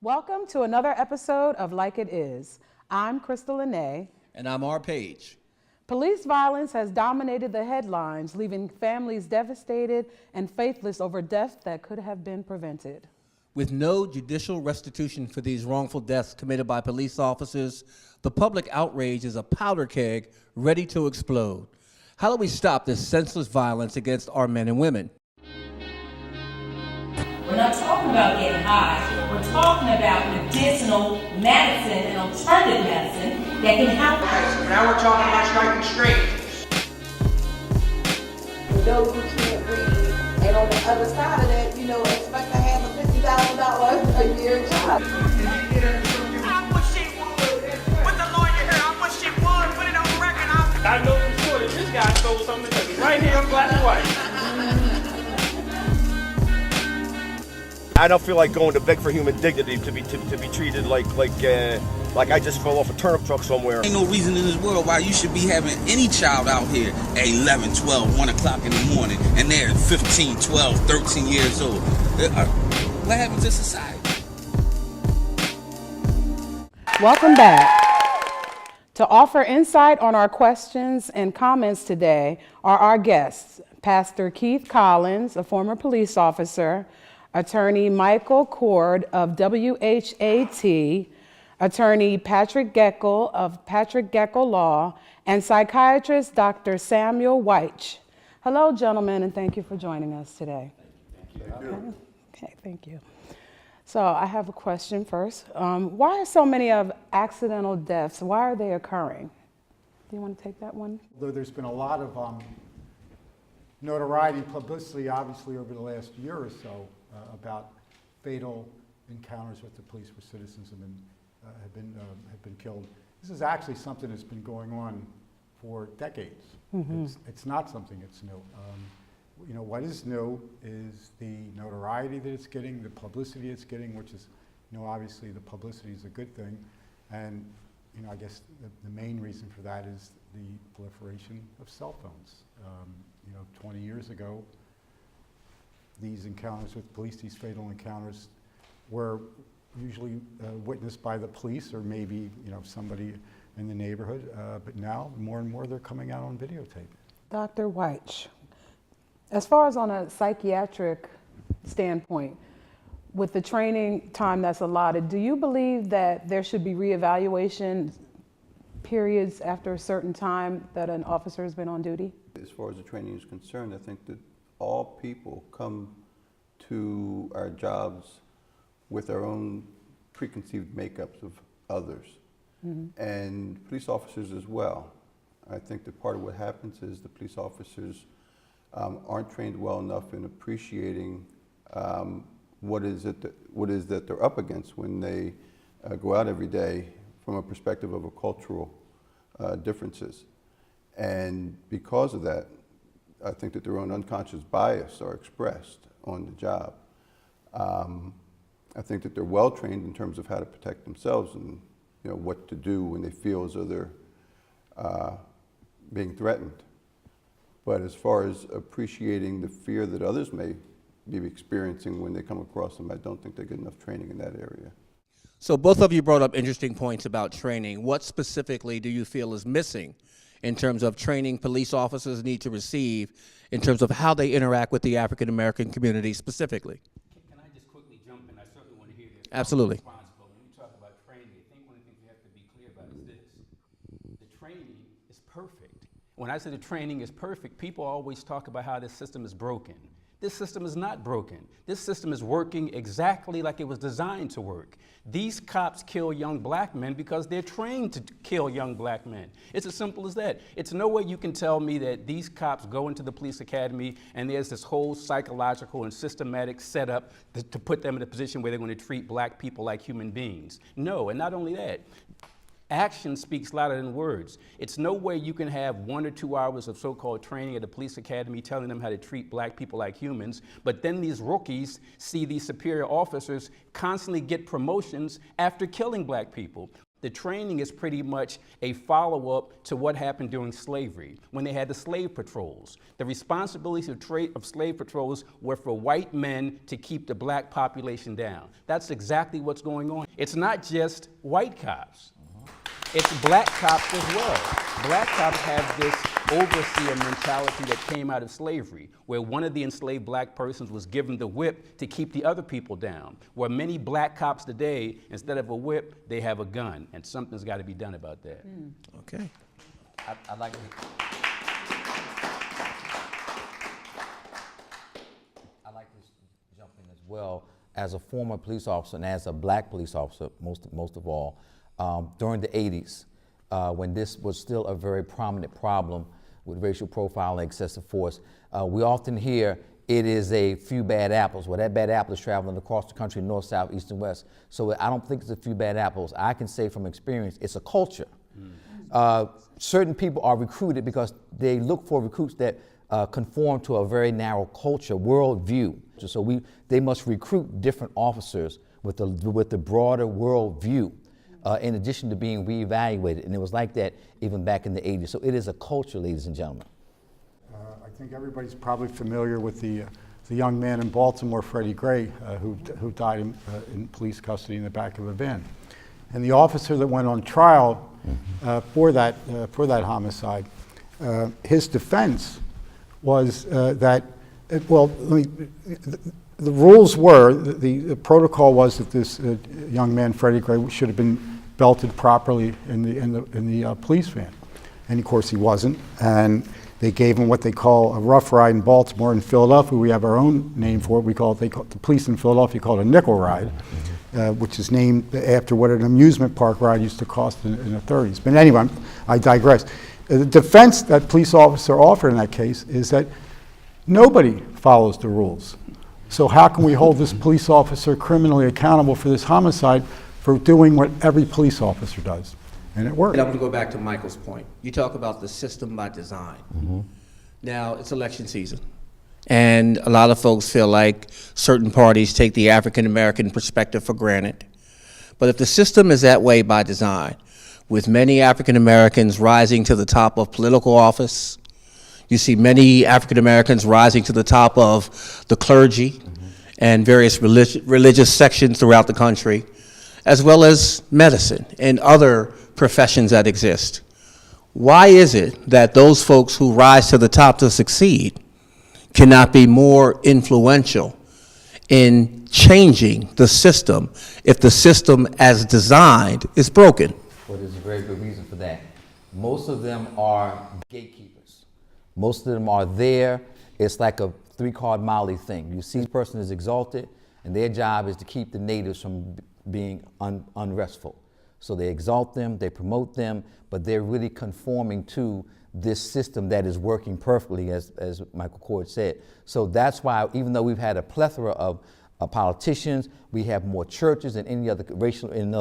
Welcome to another episode of Like It Is. I'm Crystal Lene. And I'm R. Page. Police violence has dominated the headlines, leaving families devastated and faithless over deaths that could have been prevented. With no judicial restitution for these wrongful deaths committed by police officers, the public outrage is a powder keg ready to explode. How do we stop this senseless violence against our men and women? We're not talking about getting high. We're talking about medicinal medicine and alternative medicine that can help. Okay, so now we're talking about striking straight. For those who can't read, and on the other side of that, expect to have a $50,000 a year job. I wish she would. With the lawyer here, I wish she would. Put it on record. I know for sure that this guy stole something because it's right here in black and white. I don't feel like going to beg for human dignity to be treated like I just fell off a turnip truck somewhere. Ain't no reason in this world why you should be having any child out here at 11, 12, 1 o'clock in the morning, and they're 15, 12, 13 years old. What happened to society? Welcome back. To offer insight on our questions and comments today are our guests, Pastor Keith Collins, a former police officer, Attorney Michael Cord of WHAT, Attorney Patrick Geckel of Patrick Geckel Law, and psychiatrist Dr. Samuel Weich. Hello, gentlemen, and thank you for joining us today. Thank you. Okay, thank you. So I have a question first. Why are so many of accidental deaths, why are they occurring? Do you want to take that one? Though there's been a lot of notoriety and publicity, obviously, over the last year or so about fatal encounters with the police where citizens have been killed. This is actually something that's been going on for decades. Mm-hmm. It's not something that's new. What is new is the notoriety that it's getting, the publicity it's getting, which is, obviously the publicity is a good thing. And, I guess the main reason for that is the proliferation of cell phones. 20 years ago, these encounters with police, these fatal encounters, were usually witnessed by the police or maybe somebody in the neighborhood. But now, more and more, they're coming out on videotape. Dr. Weich, as far as on a psychiatric standpoint, with the training time that's allotted, do you believe that there should be reevaluation periods after a certain time that an officer has been on duty? As far as the training is concerned, I think that all people come to our jobs with our own preconceived makeups of others, and police officers as well. I think that part of what happens is the police officers aren't trained well enough in appreciating what is that they're up against when they go out every day from a perspective of a cultural differences. And because of that, I think that their own unconscious bias are expressed on the job. I think that they're well trained in terms of how to protect themselves and what to do when they feel as though they're being threatened. But as far as appreciating the fear that others may be experiencing when they come across them, I don't think they get enough training in that area. So both of you brought up interesting points about training. What specifically do you feel is missing in terms of training police officers need to receive in terms of how they interact with the African American community specifically? Can I just quickly jump in? I certainly want to hear this. Absolutely. Responsible. When we talk about training, I think one of the things we have to be clear about is this. The training is perfect. When I say the training is perfect, people always talk about how this system is broken. This system is not broken. This system is working exactly like it was designed to work. These cops kill young black men because they're trained to kill young black men. It's as simple as that. It's no way you can tell me that these cops go into the police academy and there's this whole psychological and systematic setup to put them in a position where they're going to treat black people like human beings. No, and not only that. Action speaks louder than words. It's no way you can have 1 or 2 hours of so-called training at a police academy telling them how to treat black people like humans, but then these rookies see these superior officers constantly get promotions after killing black people. The training is pretty much a follow-up to what happened during slavery, when they had the slave patrols. The responsibilities of slave patrols were for white men to keep the black population down. That's exactly what's going on. It's not just white cops. It's black cops as well. Black cops have this overseer mentality that came out of slavery, where one of the enslaved black persons was given the whip to keep the other people down. Where many black cops today, instead of a whip, they have a gun, and something's got to be done about that. Okay. I'd like to jump in as well. As a former police officer and as a black police officer, most of all, during the 80s, when this was still a very prominent problem with racial profiling, excessive force, we often hear it is a few bad apples. Well, that bad apple is traveling across the country, north, south, east, and west. So I don't think it's a few bad apples. I can say from experience, it's a culture. Certain people are recruited because they look for recruits that conform to a very narrow culture, worldview. So they must recruit different officers with the broader worldview. In addition to being reevaluated. And it was like that even back in the 80s. So it is a culture, ladies and gentlemen. I think everybody's probably familiar with the young man in Baltimore, Freddie Gray, who died in police custody in the back of a van. And the officer that went on trial for that homicide, his defense was the rules were, the protocol was that this young man, Freddie Gray, should have been belted properly in the police van. And of course he wasn't. And they gave him what they call a rough ride in Baltimore. In Philadelphia, we have our own name for it. The police in Philadelphia call it a nickel ride, which is named after what an amusement park ride used to cost in the 30s. But anyway, I digress. The defense that police officer offered in that case is that nobody follows the rules. So how can we hold this police officer criminally accountable for this homicide for doing what every police officer does? And it worked. And I'm going to go back to Michael's point. You talk about the system by design. Now, it's election season. And a lot of folks feel like certain parties take the African-American perspective for granted. But if the system is that way by design, with many African-Americans rising to the top of political office, you see many African-Americans rising to the top of the clergy and various religious sections throughout the country, as well as medicine and other professions that exist. Why is it that those folks who rise to the top to succeed cannot be more influential in changing the system if the system as designed is broken? Well, there's a very good reason for that. Most of them are gatekeepers. Most of them are there. It's like a three-card Molly thing. You see this person is exalted, and their job is to keep the natives from being unrestful. So they exalt them, they promote them, but they're really conforming to this system that is working perfectly, as Michael Cord said. So that's why, even though we've had a plethora of politicians, we have more churches than any other any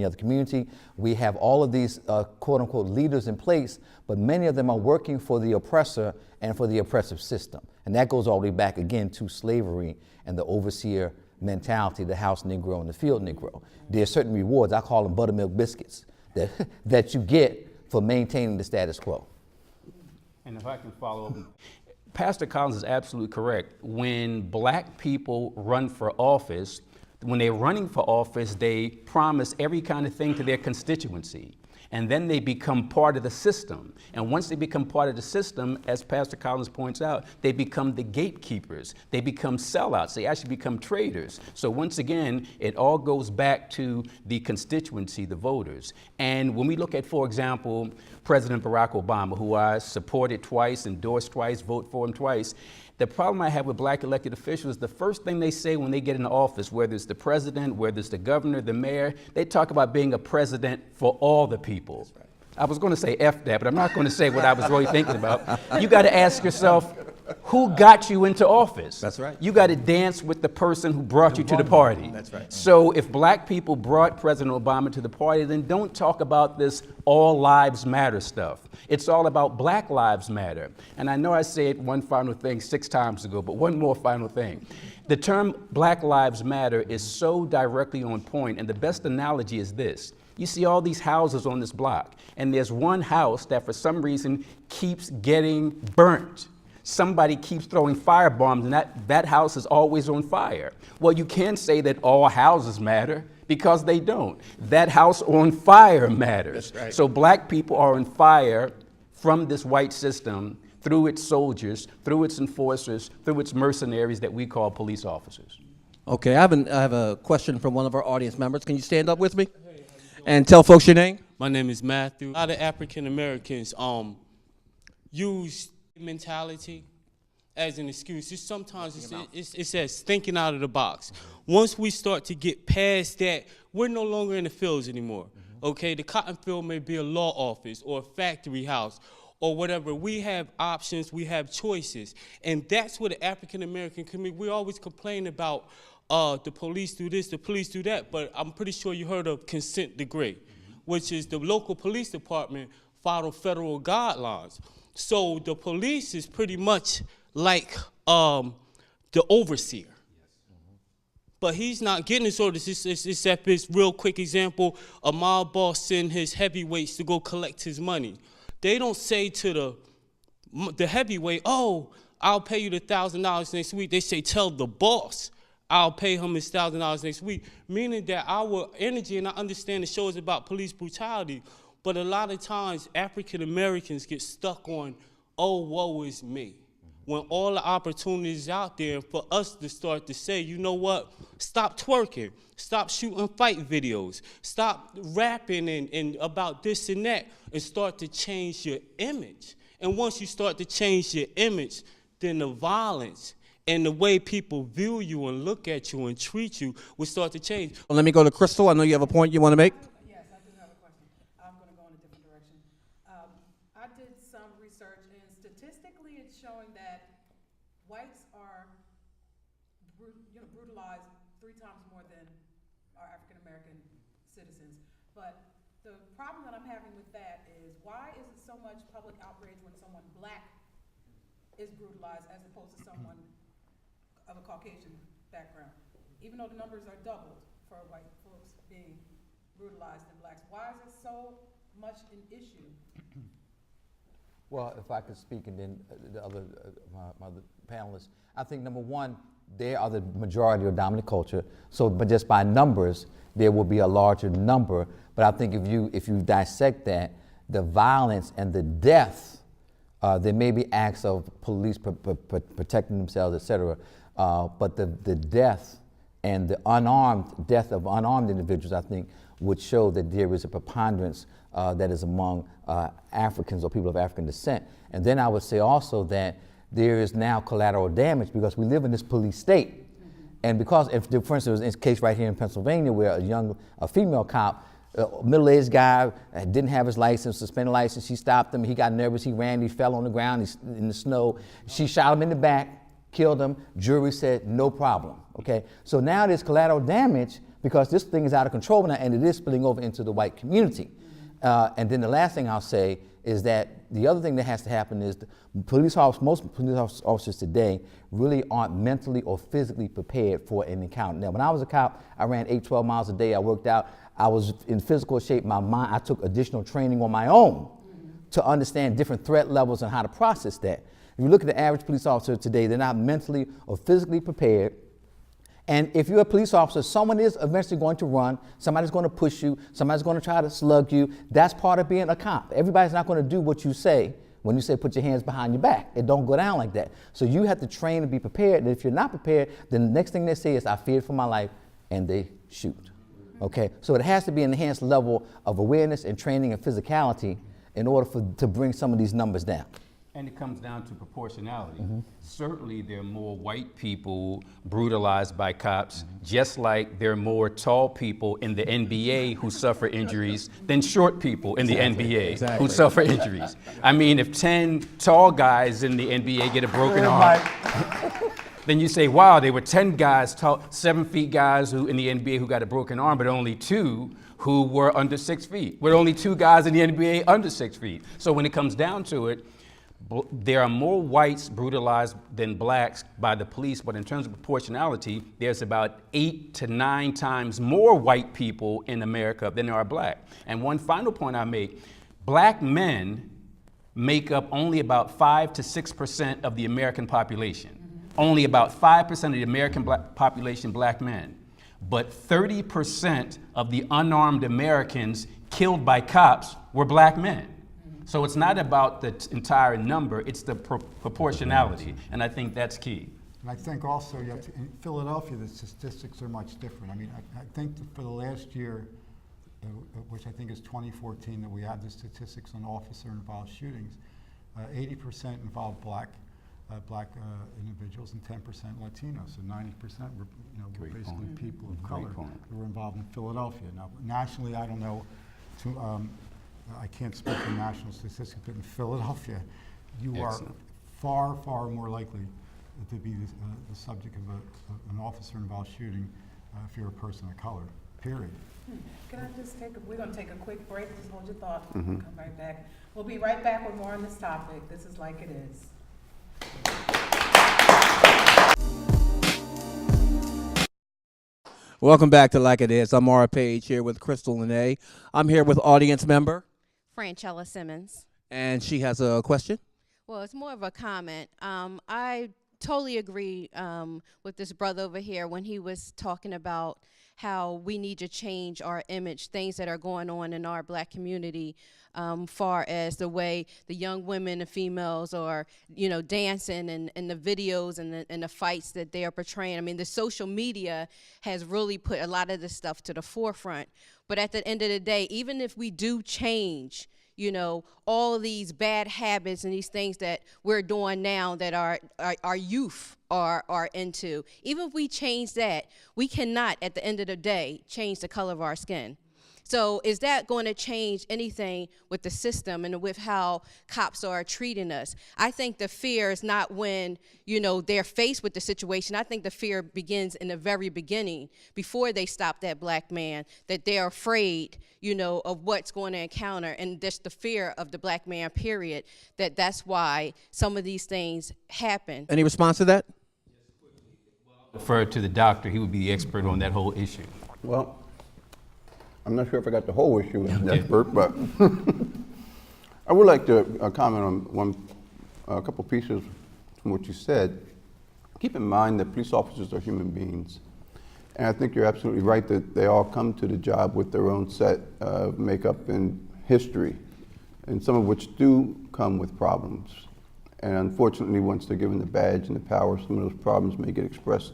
other community. We have all of these quote-unquote leaders in place, but many of them are working for the oppressor and for the oppressive system. And that goes all the way back again to slavery and the overseer mentality, the house Negro and the field Negro. There are certain rewards, I call them buttermilk biscuits, that you get for maintaining the status quo. And if I can follow up, Pastor Collins is absolutely correct. When black people run for office, when they're running for office, they promise every kind of thing to their constituency. And then they become part of the system. And once they become part of the system, as Pastor Collins points out, they become the gatekeepers. They become sellouts. They actually become traitors. So once again, it all goes back to the constituency, the voters. And when we look at, for example, President Barack Obama, who I supported twice, endorsed twice, voted for him twice, the problem I have with black elected officials, the first thing they say when they get into office, whether it's the president, whether it's the governor, the mayor, they talk about being a president for all the people. Right. I was going to say F that, but I'm not going to say what I was really thinking about. You got to ask yourself, who got you into office? That's right. You got to dance with the person who brought you to the party. That's right. So if black people brought President Obama to the party, then don't talk about this all lives matter stuff. It's all about Black Lives Matter. And I know I said one final thing 6 times ago, but one more final thing. The term Black Lives Matter is so directly on point, and the best analogy is this. You see all these houses on this block, and there's one house that for some reason keeps getting burnt. Somebody keeps throwing firebombs, and that house is always on fire. Well, you can't say that all houses matter, because they don't. That house on fire matters. That's right. So black people are on fire from this white system, through its soldiers, through its enforcers, through its mercenaries that we call police officers. Okay, I have a question from one of our audience members. Can you stand up with me and tell folks your name? My name is Matthew. A lot of African Americans use mentality as an excuse. It says thinking out of the box. Once we start to get past that, we're no longer in the fields anymore. Okay, the cotton field may be a law office or a factory house or whatever. We have options, we have choices. And that's what the African American community, we always complain about the police do this, the police do that, but I'm pretty sure you heard of consent decree, which is the local police department follow federal guidelines. So the police is pretty much like the overseer. But he's not getting his orders. Except this real quick example, a mob boss send his heavyweights to go collect his money. They don't say to the heavyweight, oh, I'll pay you the $1,000 next week. They say, tell the boss I'll pay him his $1,000 next week. Meaning that our energy, and I understand the show is about police brutality, but a lot of times African Americans get stuck on, oh, woe is me. When all the opportunities out there for us to start to say, you know what, stop twerking, stop shooting fight videos, stop rapping and about this and that, and start to change your image. And once you start to change your image, then the violence and the way people view you and look at you and treat you will start to change. Well, let me go to Crystal. I know you have a point you want to make. Yes, I do have a question. I'm going to go in a different direction. I did some research, and statistically it's showing that whites are brutalized 3 times more than our African American citizens. But the problem that I'm having with that is, why is it so much public outrage when someone black is brutalized as opposed to someone of a Caucasian background? Even though the numbers are doubled for white folks being brutalized than blacks, why is it so much an issue? Well, if I could speak, and then the other, my other panelists, I think number one, they are the majority or dominant culture. So, but just by numbers, there will be a larger number. But I think if you dissect that, the violence and the death, there may be acts of police protecting themselves, et cetera. But the death and the death of unarmed individuals, I think, would show that there is a preponderance that is among Africans or people of African descent. And then I would say also that there is now collateral damage because we live in this police state. And because, for instance, in this case right here in Pennsylvania where a female cop, a middle-aged guy, didn't have his license, suspended license, she stopped him, he got nervous, he ran, he fell on the ground, he's in the snow. She shot him in the back, killed him, jury said no problem, okay? So now there's collateral damage because this thing is out of control now and it is spilling over into the white community. And then the last thing I'll say is that the other thing that has to happen is most police officers today really aren't mentally or physically prepared for an encounter. Now, when I was a cop, I ran 8-12 miles a day, I worked out, I was in physical shape, my mind, I took additional training on my own to understand different threat levels and how to process that. If you look at the average police officer today, they're not mentally or physically prepared. And if you're a police officer, someone is eventually going to run, somebody's going to push you, somebody's going to try to slug you. That's part of being a cop. Everybody's not going to do what you say when you say put your hands behind your back. It don't go down like that. So you have to train and be prepared. And if you're not prepared, then the next thing they say is, I feared for my life, and they shoot. Okay? So it has to be an enhanced level of awareness and training and physicality in order to bring some of these numbers down. And it comes down to proportionality. Certainly there are more white people brutalized by cops, just like there are more tall people in the NBA who suffer injuries than short people in the NBA who suffer injuries. I mean, if 10 tall guys in the NBA get a broken arm, then you say, wow, there were 10 guys, 7 feet guys who in the NBA who got a broken arm, but only 2 who were under 6 feet. With only 2 guys in the NBA under 6 feet. So when it comes down to it, There are more whites brutalized than blacks by the police, but in terms of proportionality, there's about 8 to 9 times more white people in America than there are black. And one final point I make, black men make up only about 5 to 6% of the American population. Only about 5% of the American population, black men. But 30% of the unarmed Americans killed by cops were black men. So it's not about the entire number, it's the proportionality, and I think that's key. And I think also, you have to, in Philadelphia, the statistics are much different. I mean, I think that for the last year, which I think is 2014, that we have the statistics on officer-involved shootings, 80% involved black individuals and 10% Latinos. So 90% were basically people of color who were involved in Philadelphia. Now, nationally, I don't know. I can't speak for national statistics, but in Philadelphia, you are far, far more likely to be the subject of an officer-involved shooting if you're a person of color, period. Can I just we're going to take a quick break. Just hold your thought. Come right back. We'll be right back with more on this topic. This is Like It Is. Welcome back to Like It Is. I'm Mara Page here with Crystal Lene. I'm here with audience member Franchella Simmons. And she has a question. Well, it's more of a comment. I totally agree with this brother over here when he was talking about how we need to change our image, things that are going on in our black community, far as the way the young women and females are, dancing and the videos and the fights that they are portraying. I mean, the social media has really put a lot of this stuff to the forefront. But at the end of the day, even if we do change, all of these bad habits and these things that we're doing now that our youth are into, even if we change that, we cannot, at the end of the day, change the color of our skin. So is that going to change anything with the system and with how cops are treating us? I think the fear is not when, they're faced with the situation. I think the fear begins in the very beginning, before they stop that black man, that they're afraid, of what's going to encounter. And just the fear of the black man, period, that's why some of these things happen. Any response to that? Refer to the doctor. He would be the expert on that whole issue. Well, I'm not sure if I got the whole issue as an expert, but I would like to comment on a couple pieces from what you said. Keep in mind that police officers are human beings. And I think you're absolutely right that they all come to the job with their own set of makeup and history, and some of which do come with problems. And unfortunately, once they're given the badge and the power, some of those problems may get expressed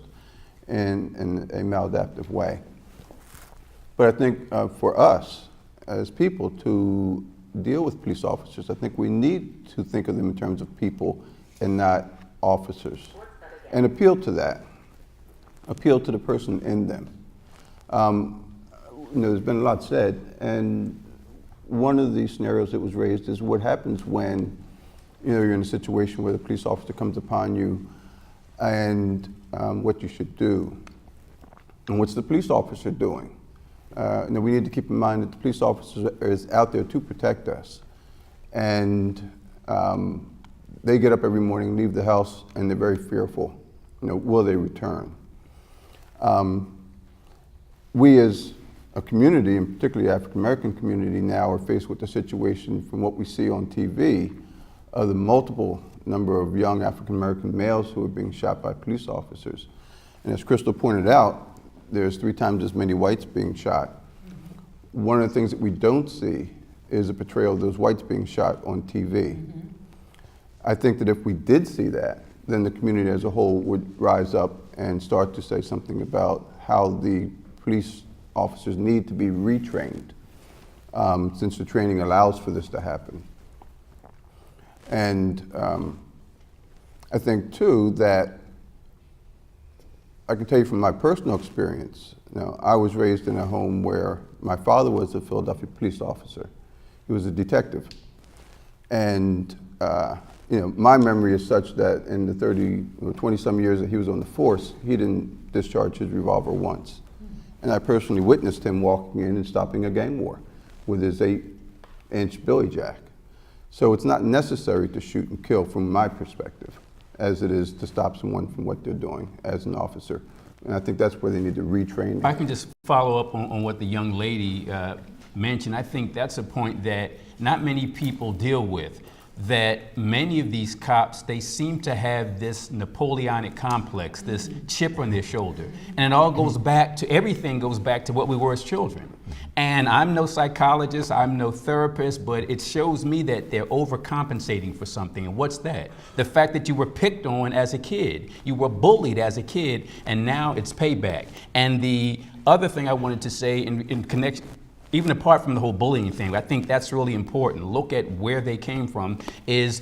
in a maladaptive way. But I think for us as people to deal with police officers, I think we need to think of them in terms of people and not officers, and appeal to that, appeal to the person in them. There's been a lot said, and one of the scenarios that was raised is what happens when you're in a situation where the police officer comes upon you and what you should do. And what's the police officer doing? Now we need to keep in mind that the police officer is out there to protect us. And they get up every morning, leave the house, and they're very fearful. Will they return? We as a community, and particularly the African American community now, are faced with the situation from what we see on TV of the multiple number of young African American males who are being shot by police officers. And as Crystal pointed out, there's 3 times as many whites being shot. One of the things that we don't see is a portrayal of those whites being shot on TV. I think that if we did see that, then the community as a whole would rise up and start to say something about how the police officers need to be retrained, since the training allows for this to happen. And I think too that I can tell you from my personal experience, I was raised in a home where my father was a Philadelphia police officer. He was a detective. And my memory is such that in the 20-some years that he was on the force, he didn't discharge his revolver once. And I personally witnessed him walking in and stopping a gang war with his 8-inch Billy Jack. So it's not necessary to shoot and kill from my perspective, as it is to stop someone from what they're doing as an officer. And I think that's where they need to retrain. If I can just follow up on what the young lady mentioned, I think that's a point that not many people deal with. That many of these cops, they seem to have this Napoleonic complex, this chip on their shoulder. And it all goes back to, everything goes back to what we were as children. And I'm no psychologist, I'm no therapist, but it shows me that they're overcompensating for something. And what's that? The fact that you were picked on as a kid, you were bullied as a kid, and now it's payback. And the other thing I wanted to say in connection, even apart from the whole bullying thing, I think that's really important. Look at where they came from. Is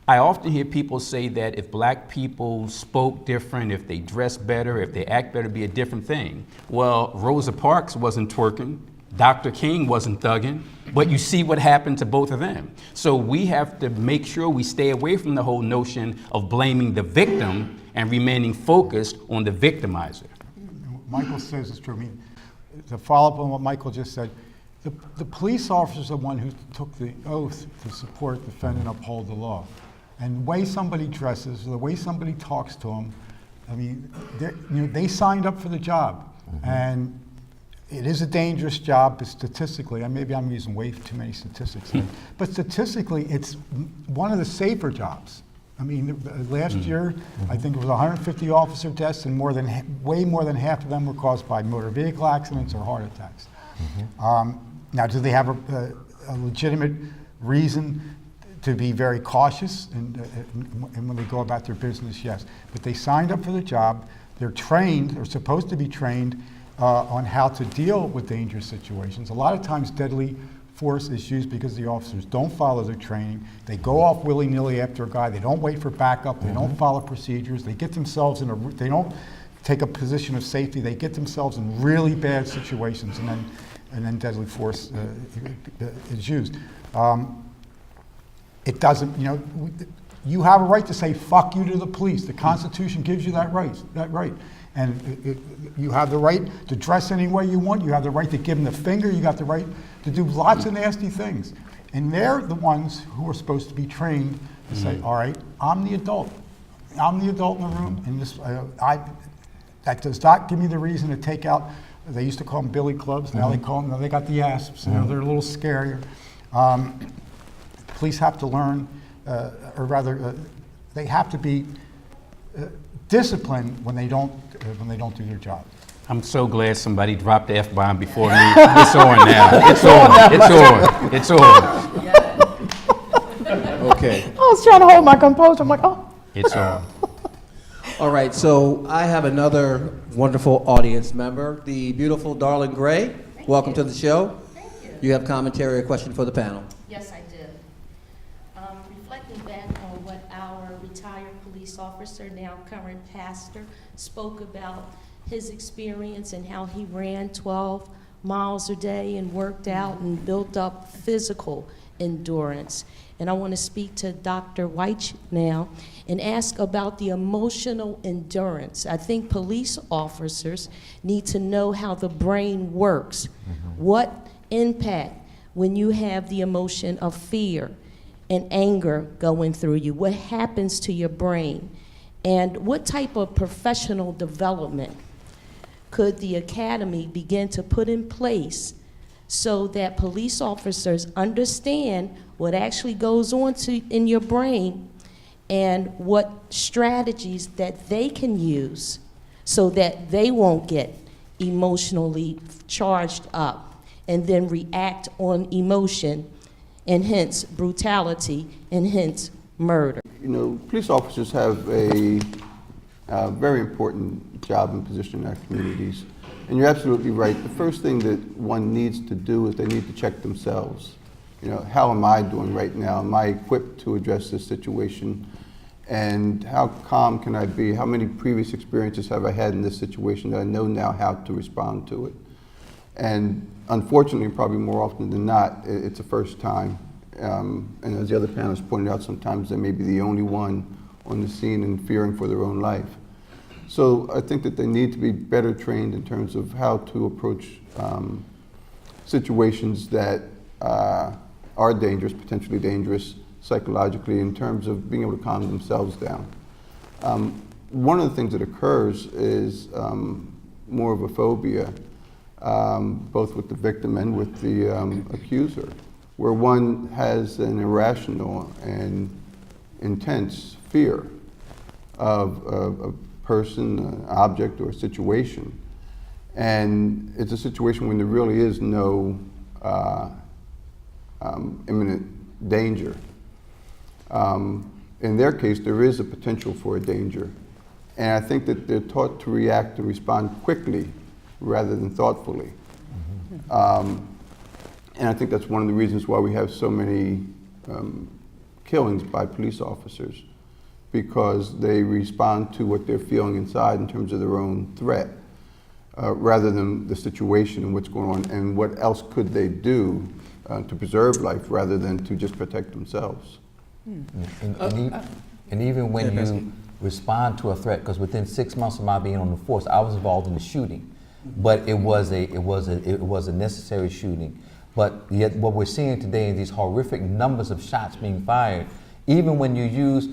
I often hear people say that if black people spoke different, if they dressed better, if they act better, it'd be a different thing. Well, Rosa Parks wasn't twerking, Dr. King wasn't thugging, but you see what happened to both of them. So we have to make sure we stay away from the whole notion of blaming the victim and remaining focused on the victimizer. Michael says it's true. I mean, to follow up on what Michael just said, the police officer is the one who took the oath to support, defend, and uphold the law. And the way somebody dresses, the way somebody talks to them, I mean, they signed up for the job. And it is a dangerous job, but statistically, and maybe I'm using way too many statistics, but statistically, it's one of the safer jobs. I mean, last year, I think it was 150 officer deaths, and way more than half of them were caused by motor vehicle accidents or heart attacks. Now, do they have a legitimate reason to be very cautious and when they go about their business? Yes. But they signed up for the job. They're trained, or supposed to be trained, on how to deal with dangerous situations. A lot of times deadly force is used because the officers don't follow their training. They go off willy-nilly after a guy. They don't wait for backup. They don't follow procedures. They get themselves in they don't take a position of safety. They get themselves in really bad situations, and then deadly force is used. It doesn't, you have a right to say fuck you to the police. The Constitution gives you that right. And you have the right to dress any way you want. You have the right to give them the finger. You got the right to do lots of nasty things. And they're the ones who are supposed to be trained to say, all right, I'm the adult. I'm the adult in the room. And that does not give me the reason to take out, they used to call them billy clubs. Now they call them, they got the asps. They're a little scarier. Police have to learn, or rather, they have to be disciplined when they don't do their job. I'm so glad somebody dropped the F-bomb before me. It's on now. It's on. It's on. Okay. I was trying to hold my composure. I'm like, oh. It's on. All right, so I have another wonderful audience member, the beautiful Darlin Gray. Welcome to the show. Thank you. You have commentary or question for the panel? Yes, I did. Reflecting back on what our retired police officer, now current pastor, spoke about his experience and how he ran 12 miles a day and worked out and built up physical endurance. And I want to speak to Dr. White now and ask about the emotional endurance. I think police officers need to know how the brain works. What impact when you have the emotion of fear and anger going through you? What happens to your brain? And what type of professional development could the academy begin to put in place so that police officers understand what actually goes on in your brain and what strategies that they can use so that they won't get emotionally charged up and then react on emotion, and hence brutality, and hence murder? Police officers have a very important job and position in our communities. And you're absolutely right. The first thing that one needs to do is they need to check themselves. How am I doing right now? Am I equipped to address this situation? And how calm can I be? How many previous experiences have I had in this situation that I know now how to respond to it? And unfortunately, probably more often than not, it's a first time. And as the other panelists pointed out, sometimes they may be the only one on the scene and fearing for their own life. So I think that they need to be better trained in terms of how to approach situations that are dangerous, potentially dangerous, psychologically in terms of being able to calm themselves down. One of the things that occurs is more of a phobia, both with the victim and with the accuser, where one has an irrational and intense fear of a person, an object, or a situation. And it's a situation when there really is no imminent danger. In their case, there is a potential for a danger. And I think that they're taught to react and respond quickly rather than thoughtfully. And I think that's one of the reasons why we have so many killings by police officers, because they respond to what they're feeling inside in terms of their own threat, rather than the situation and what's going on and what else could they do to preserve life rather than to just protect themselves. And even when you respond to a threat, because within 6 months of my being on the force, I was involved in the shooting, but it was a necessary shooting. But yet, what we're seeing today is these horrific numbers of shots being fired. Even when you use,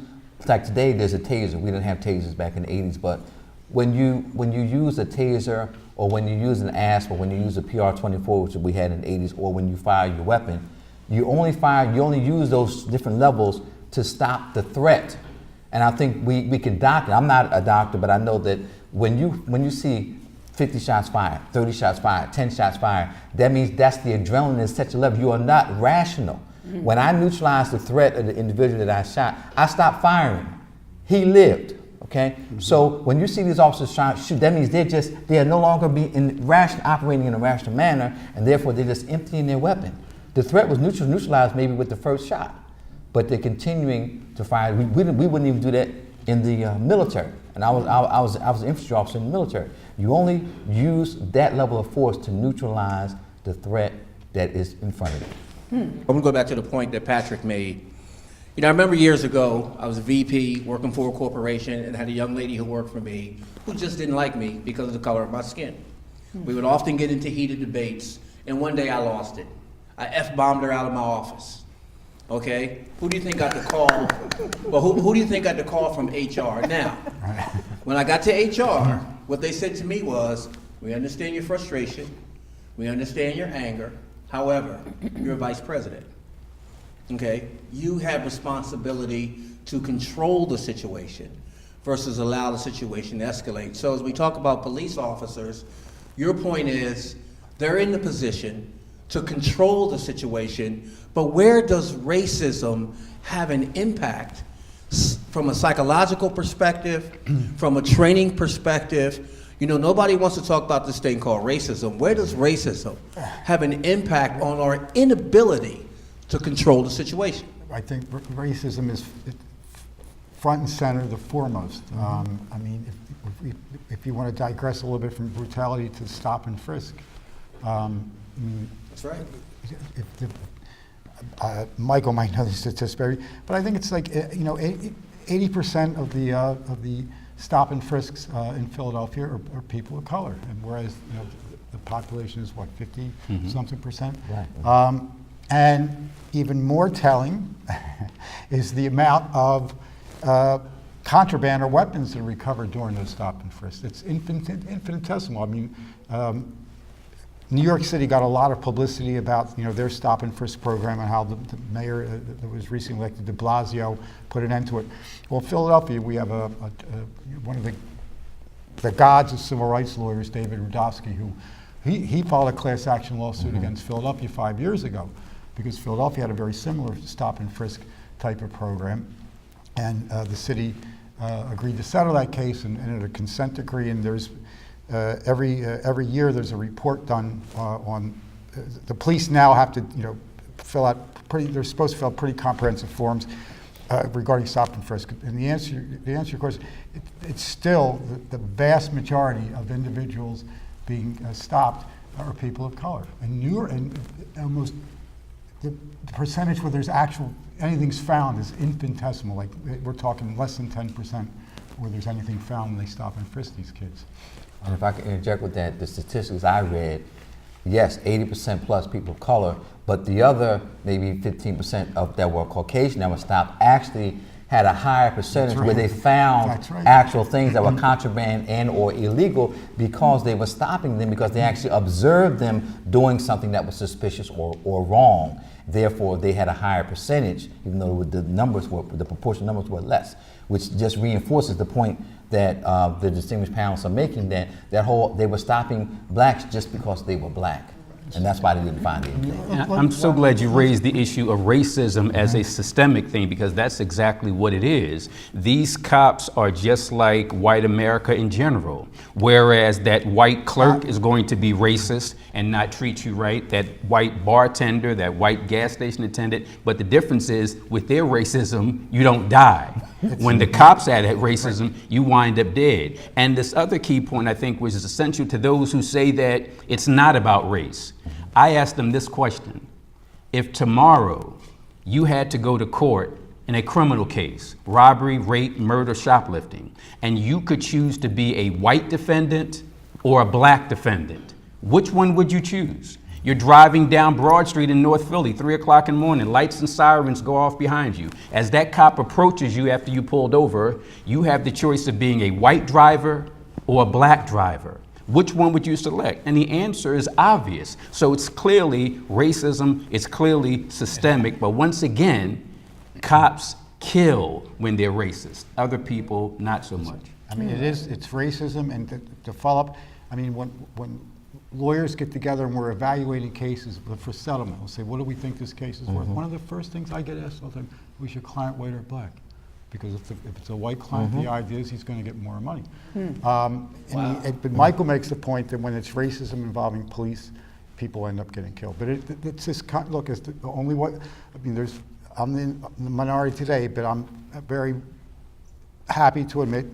like today, there's a taser. We didn't have tasers back in the 80s, but when you use a taser, or when you use an ASP, or when you use a PR-24, which we had in the 80s, or when you fire your weapon, you only use those different levels to stop the threat. And I think we can doctor. I'm not a doctor, but I know that when you see 50 shots fired, 30 shots fired, 10 shots fired, that means that's the adrenaline is such a level. You are not rational. When I neutralized the threat of the individual that I shot, I stopped firing. He lived, okay? So when you see these officers shoot, that means they are no longer operating in a rational manner, and therefore they're just emptying their weapon. The threat was neutralized maybe with the first shot, but they're continuing to fire. We wouldn't even do that in the military. And I was an infantry officer in the military. You only use that level of force to neutralize the threat that is in front of you. I'm going to go back to the point that Patrick made. You know, I remember years ago, I was a VP working for a corporation and had a young lady who worked for me who just didn't like me because of the color of my skin. We would often get into heated debates, and one day I lost it. I F-bombed her out of my office. Okay? Who do you think got the call? Well, who do you think got the call from HR? Now, when I got to HR, what they said to me was, we understand your frustration, we understand your anger, however, you're a vice president. Okay? You have responsibility to control the situation versus allow the situation to escalate. So as we talk about police officers, your point is they're in the position to control the situation, but where does racism have an impact from a psychological perspective, from a training perspective? You know, nobody wants to talk about this thing called racism. Where does racism have an impact on our inability to control the situation? I think racism is front and center, the foremost. I mean, if you want to digress a little bit from brutality to stop and frisk, that's right. Michael might know the statistic, but I think it's like 80% of the stop and frisks in Philadelphia are people of color, and whereas the population is what, 50 something percent. Right. And even more telling is the amount of contraband or weapons that are recovered during those stop and frisks. It's infinitesimal. I mean, New York City got a lot of publicity about their stop and frisk program and how the mayor that was recently elected, de Blasio, put an end to it. Well, Philadelphia, we have one of the gods of civil rights lawyers, David Rudofsky, who he filed a class action lawsuit against Philadelphia 5 years ago because Philadelphia had a very similar stop and frisk type of program, and the city agreed to settle that case and entered a consent decree. And there's every year there's a report done on the police now have to fill out they're supposed to fill out pretty comprehensive forms regarding stop and frisk. And the answer of course, it's still the vast majority of individuals being stopped are people of color, and almost the percentage where there's anything's found is infinitesimal. Like we're talking less than 10% where there's anything found when they stop and frisk these kids. And if I can interject with that, the statistics I read, yes, 80% plus people of color, But the other maybe 15% of that were Caucasian that were stopped actually had a higher percentage where they found actual things that were contraband and or illegal because they were stopping them because they actually observed them doing something that was suspicious or wrong. Therefore, they had a higher percentage, even though the proportional numbers were less, which just reinforces the point that the distinguished panelists are making, that they were stopping blacks just because they were black. And that's why they didn't find anything. I'm so glad you raised the issue of racism as a systemic thing, because that's exactly what it is. These cops are just like white America in general, whereas that white clerk is going to be racist and not treat you right, that white bartender, that white gas station attendant, but the difference is with their racism, you don't die. When the cops add that racism, you wind up dead. And this other key point, I think, which is essential to those who say that it's not about race. I asked them this question: if tomorrow you had to go to court in a criminal case, robbery, rape, murder, shoplifting, and you could choose to be a white defendant or a black defendant, which one would you choose? You're driving down Broad Street in North Philly, 3 o'clock in the morning, lights and sirens go off behind you. As that cop approaches you after you pulled over, you have the choice of being a white driver or a black driver. Which one would you select? And the answer is obvious. So it's clearly racism, it's clearly systemic, but once again, cops kill when they're racist. Other people, not so much. I mean, it's racism, and to follow up, I mean, when lawyers get together and we're evaluating cases for settlement, we'll say, what do we think this case is worth? One of the first things I get asked all the time, was your client white or black? Because if it's a white client, the idea is he's going to get more money. But Michael makes the point that when it's racism involving police, people end up getting killed. But it's this look, it's the only what, I mean, I'm in the minority today, but I'm very happy to admit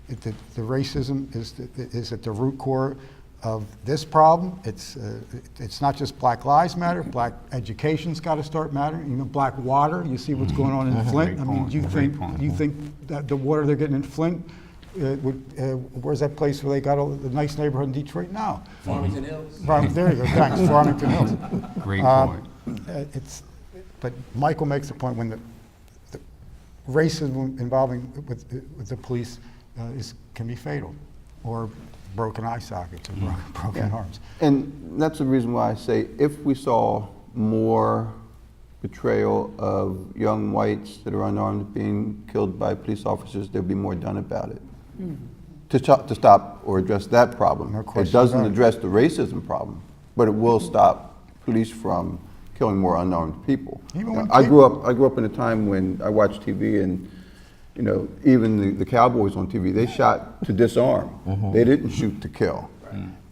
that the racism is at the root core of this problem. It's not just Black Lives Matter. Black education's got to start mattering. You know, black water. You see what's going on in Flint. I mean, you think that the water they're getting in Flint, where's that place where they got the nice neighborhood in Detroit now? Farmington Hills. There you go. Thanks, Farmington Hills. Great point. But Michael makes the point when the racism involving with the police can be fatal, or broken eye sockets or broken arms. And that's the reason why I say if we saw more betrayal of young whites that are unarmed being killed by police officers, there'd be more done about it. To stop or address that problem. It doesn't address the racism problem, but it will stop police from killing more unarmed people. I grew up in a time when I watched TV, and you know, even the cowboys on TV, they shot to disarm. They didn't shoot to kill.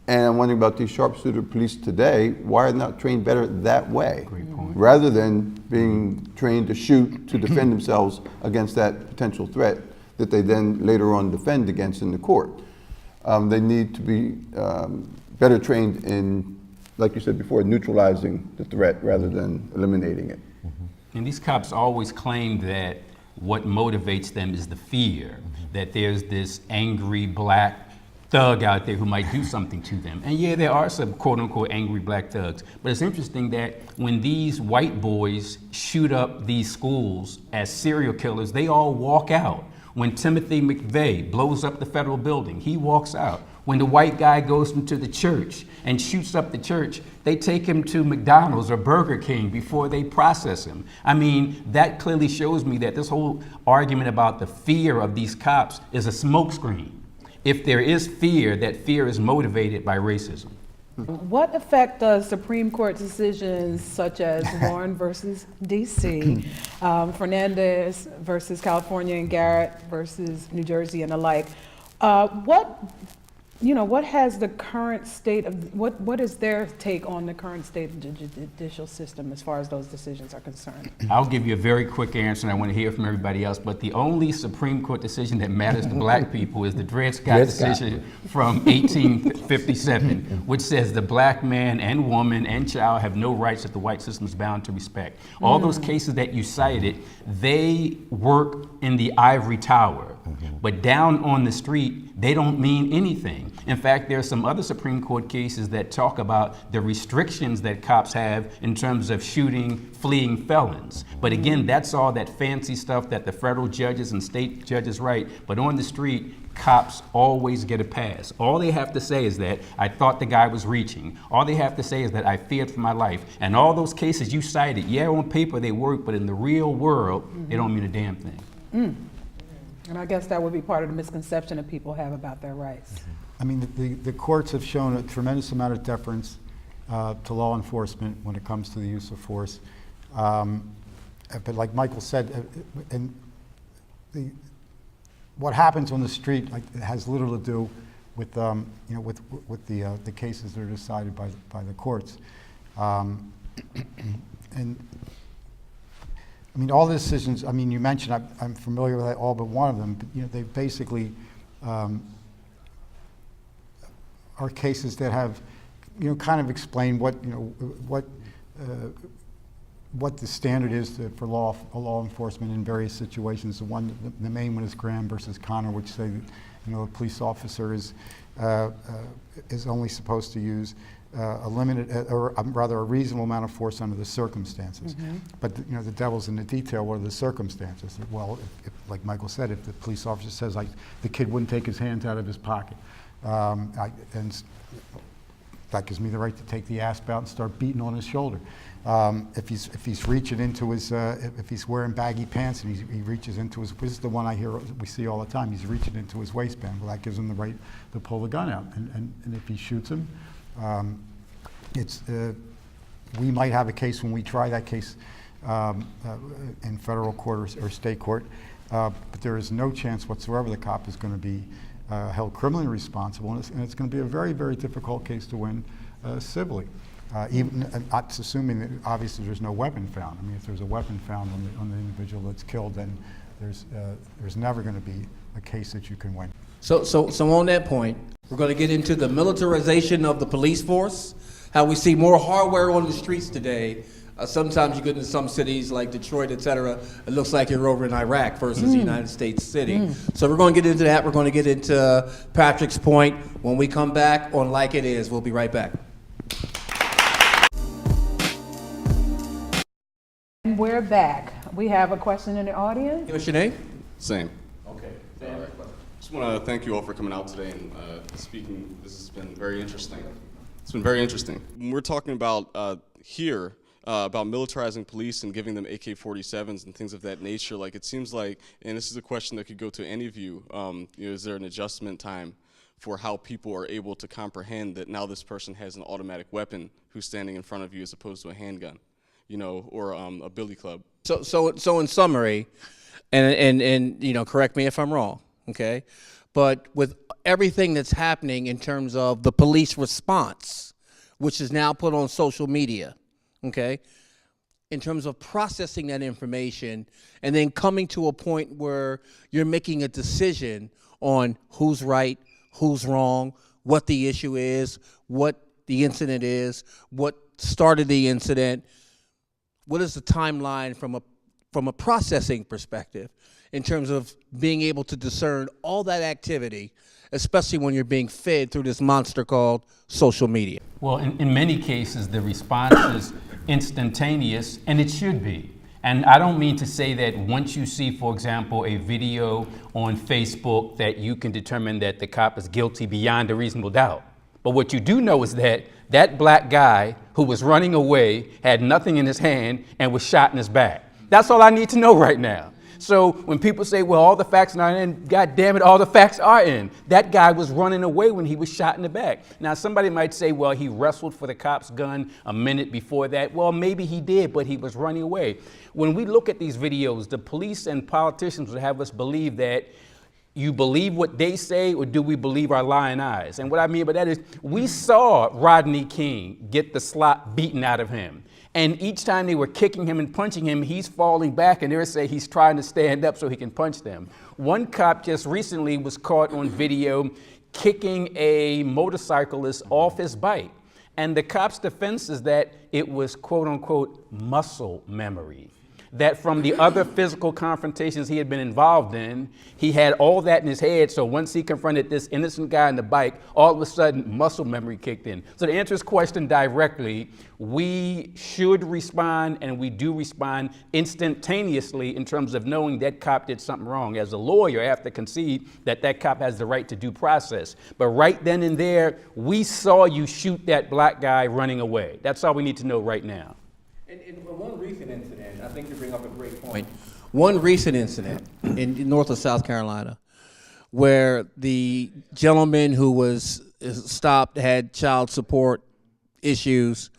And I'm wondering about these sharpshooter police today, why are they not trained better that way? Rather than being trained to shoot to defend themselves against that potential threat that they then later on defend against in the court. They need to be better trained in, like you said before, neutralizing the threat rather than eliminating it. And these cops always claim that what motivates them is the fear that there's this angry black thug out there who might do something to them. And yeah, there are some quote unquote angry black thugs, but it's interesting that when these white boys shoot up these schools as serial killers, they all walk out. When Timothy McVeigh blows up the federal building, he walks out. When the white guy goes into the church and shoots up the church, they take him to McDonald's or Burger King before they process him. I mean, that clearly shows me that this whole argument about the fear of these cops is a smokescreen. If there is fear, that fear is motivated by racism. What effect does Supreme Court decisions such as Warren versus DC, Fernandez versus California, and Garrett versus New Jersey and the like, what has the current state of, what is their take on the current state of the judicial system as far as those decisions are concerned? I'll give you a very quick answer, and I want to hear from everybody else, but the only Supreme Court decision that matters to black people is the Dred Scott decision from 1857, which says the black man and woman and child have no rights that the white system is bound to respect. All those cases that you cited, they work in the ivory tower. But down on the street, they don't mean anything. In fact, there are some other Supreme Court cases that talk about the restrictions that cops have in terms of shooting fleeing felons. But again, that's all that fancy stuff that the federal judges and state judges write. But on the street, cops always get a pass. All they have to say is that I thought the guy was reaching. All they have to say is that I feared for my life. And all those cases you cited, yeah, on paper they work, but in the real world, they don't mean a damn thing. And I guess that would be part of the misconception that people have about their rights. I mean, the courts have shown a tremendous amount of deference to law enforcement when it comes to the use of force. But like Michael said, what happens on the street has little to do with with the cases that are decided by the courts. And I mean, all the decisions, I mean, you mentioned, I'm familiar with all but one of them, but they basically are cases that have, kind of explain what, what the standard is for law enforcement in various situations. The main one is Graham versus Connor, which say that, a police officer is only supposed to use a limited, or rather a reasonable amount of force under the circumstances. But the devil's in the detail. What are the circumstances? Well, if, like Michael said, if the police officer says the kid wouldn't take his hands out of his pocket, and that gives me the right to take the asp out and start beating on his shoulder. If he's reaching into his, if he's wearing baggy pants and he reaches into his, this is the one we see all the time, he's reaching into his waistband. Well, that gives him the right to pull the gun out. And if he shoots him, we might have a case when we try that case in federal court or state court, but there is no chance whatsoever the cop is going to be held criminally responsible, and it's going to be a very, very difficult case to win civilly. Even assuming that obviously there's no weapon found. I mean, if there's a weapon found on the individual that's killed, then there's never going to be a case that you can win. So on that point, we're going to get into the militarization of the police force, how we see more hardware on the streets today. Sometimes you get into some cities like Detroit, et cetera, it looks like you're over in Iraq versus the United States city. So we're going to get into that. We're going to get into Patrick's point when we come back on Like It Is. We'll be right back. And we're back. We have a question in the audience. Give us your name. Same. Okay. Just want to thank you all for coming out today and speaking. This has been very interesting. It's been very interesting. When we're talking about here, about militarizing police and giving them AK-47s and things of that nature, like it seems like, and this is a question that could go to any of you, is there an adjustment time for how people are able to comprehend that now this person has an automatic weapon who's standing in front of you as opposed to a handgun, or a billy club? So in summary, and correct me if I'm wrong, okay? But with everything that's happening in terms of the police response, which is now put on social media, okay, in terms of processing that information and then coming to a point where you're making a decision on who's right, who's wrong, what the issue is, what the incident is, what started the incident, what is the timeline from a processing perspective in terms of being able to discern all that activity, especially when you're being fed through this monster called social media? Well, in many cases, the response is instantaneous, and it should be. And I don't mean to say that once you see, for example, a video on Facebook that you can determine that the cop is guilty beyond a reasonable doubt. But what you do know is that that black guy who was running away had nothing in his hand and was shot in his back. That's all I need to know right now. So when people say, well, all the facts are not in, God damn it, all the facts are in. That guy was running away when he was shot in the back. Now, somebody might say, well, he wrestled for the cop's gun a minute before that. Well, maybe he did, but he was running away. When we look at these videos, the police and politicians would have us believe that you believe what they say, or do we believe our lying eyes? And what I mean by that is we saw Rodney King get the slop beaten out of him. And each time they were kicking him and punching him, he's falling back, and they say he's trying to stand up so he can punch them. One cop just recently was caught on video kicking a motorcyclist off his bike. And the cop's defense is that it was, quote unquote, muscle memory. that from the other physical confrontations he had been involved in, he had all that in his head. So once he confronted this innocent guy on the bike, all of a sudden muscle memory kicked in. So to answer his question directly, we should respond, and we do respond instantaneously in terms of knowing that cop did something wrong. As a lawyer, I have to concede that that cop has the right to due process. But right then and there, we saw you shoot that black guy running away. That's all we need to know right now. And one recent incident, I think you bring up a great point. One recent incident in north of South Carolina, where the gentleman who was stopped, had child support issues,